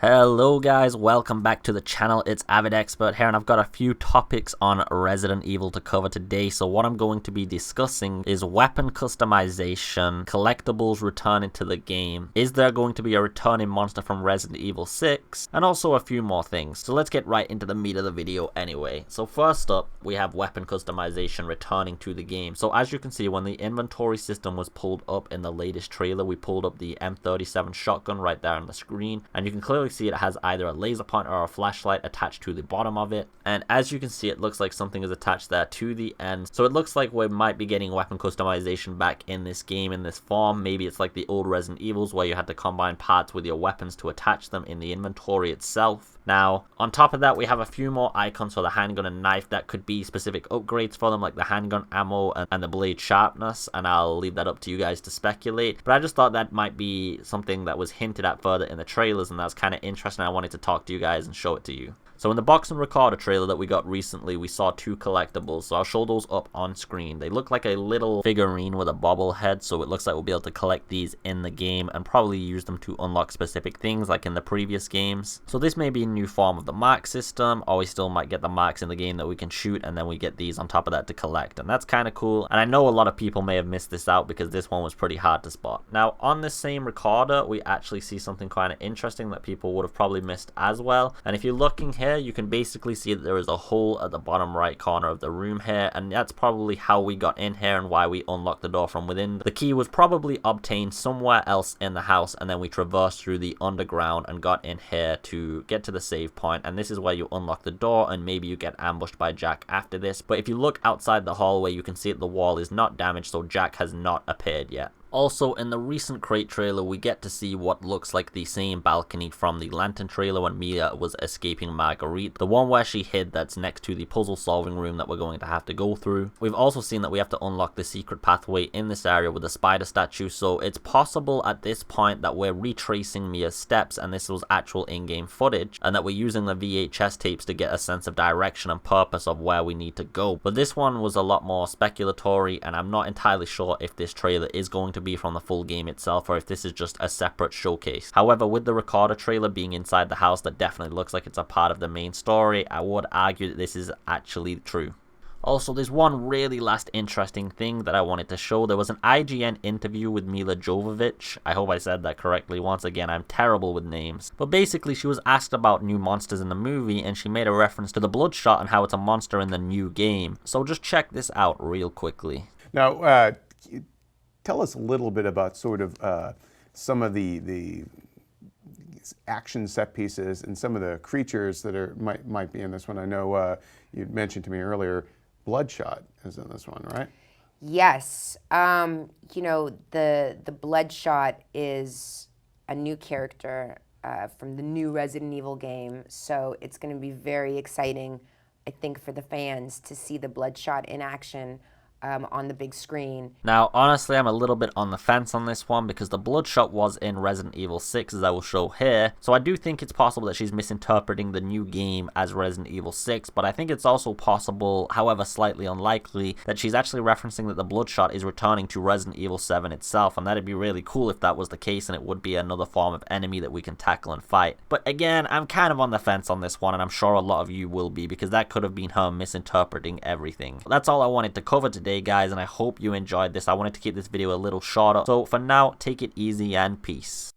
Hello guys, welcome back to the channel. It's AvidExpert here, and I've got a few topics on Resident Evil to cover today. So what I'm going to be discussing is weapon customization, collectibles returning to the game, is there going to be a returning monster from Resident Evil 6, and also a few more things. So let's get right into the meat of the video anyway. So first up, we have weapon customization returning to the game. So as you can see, when the inventory system was pulled up in the latest trailer, we pulled up the M37 shotgun right there on the screen, and you can clearly see it has either a laser pointer or a flashlight attached to the bottom of it. And as you can see, it looks like something is attached there to the end. So it looks like we might be getting weapon customization back in this game in this form. Maybe it's like the old Resident Evils where you had to combine parts with your weapons to attach them in the inventory itself. Now, on top of that, we have a few more icons for the handgun and knife that could be specific upgrades for them, like the handgun ammo and the blade sharpness, and I'll leave that up to you guys to speculate. But I just thought that might be something that was hinted at further in the trailers, and that's kind of interesting. I wanted to talk to you guys and show it to you. So in the box and recorder trailer that we got recently, we saw two collectibles, so I'll show those up on screen. They look like a little figurine with a bobblehead, so it looks like we'll be able to collect these in the game and probably use them to unlock specific things like in the previous games. So this may be a new form of the mark system, or we still might get the marks in the game that we can shoot, and then we get these on top of that to collect, and that's kind of cool. And I know a lot of people may have missed this out because this one was pretty hard to spot. Now on this same recorder, we actually see something kind of interesting that people would have probably missed as well, and if you're looking here, you can basically see that there is a hole at the bottom right corner of the room here, and that's probably how we got in here and why we unlocked the door from within. The key was probably obtained somewhere else in the house, and then we traversed through the underground and got in here to get to the save point, and this is where you unlock the door, and maybe you get ambushed by Jack after this. But if you look outside the hallway, you can see that the wall is not damaged, so Jack has not appeared yet. Also, in the recent crate trailer, we get to see what looks like the same balcony from the Lantern trailer when Mia was escaping Marguerite, the one where she hid that's next to the puzzle solving room that we're going to have to go through. We've also seen that we have to unlock the secret pathway in this area with the spider statue, so it's possible at this point that we're retracing Mia's steps and this was actual in-game footage, and that we're using the VHS tapes to get a sense of direction and purpose of where we need to go. But this one was a lot more speculatory, and I'm not entirely sure if this trailer is going to be from the full game itself or if this is just a separate showcase. However, with the recorder trailer being inside the house, that definitely looks like it's a part of the main story. I would argue that this is actually true. Also, there's one really last interesting thing that I wanted to show. There was an IGN interview with Mila Jovovich. I hope I said that correctly. Once again, I'm terrible with names. But basically, she was asked about new monsters in the movie, and she made a reference to the Bloodshot and how it's a monster in the new game. So just check this out real quickly. Now, tell us a little bit about sort of some of the action set pieces and some of the creatures that might be in this one. I know you mentioned to me earlier, Bloodshot is in this one, right? Yes. You know, the Bloodshot is a new character from the new Resident Evil game, so it's going to be very exciting, I think, for the fans to see the Bloodshot in action on the big screen. Now, honestly, I'm a little bit on the fence on this one because the Bloodshot was in Resident Evil 6, as I will show here. So I do think it's possible that she's misinterpreting the new game as Resident Evil 6, but I think it's also possible, however slightly unlikely, that she's actually referencing that the Bloodshot is returning to Resident Evil 7 itself, and that'd be really cool if that was the case, and it would be another form of enemy that we can tackle and fight. But again, I'm kind of on the fence on this one, and I'm sure a lot of you will be, because that could have been her misinterpreting everything. That's all I wanted to cover today, guys, and I hope you enjoyed this. I wanted to keep this video a little shorter, so for now, take it easy and peace.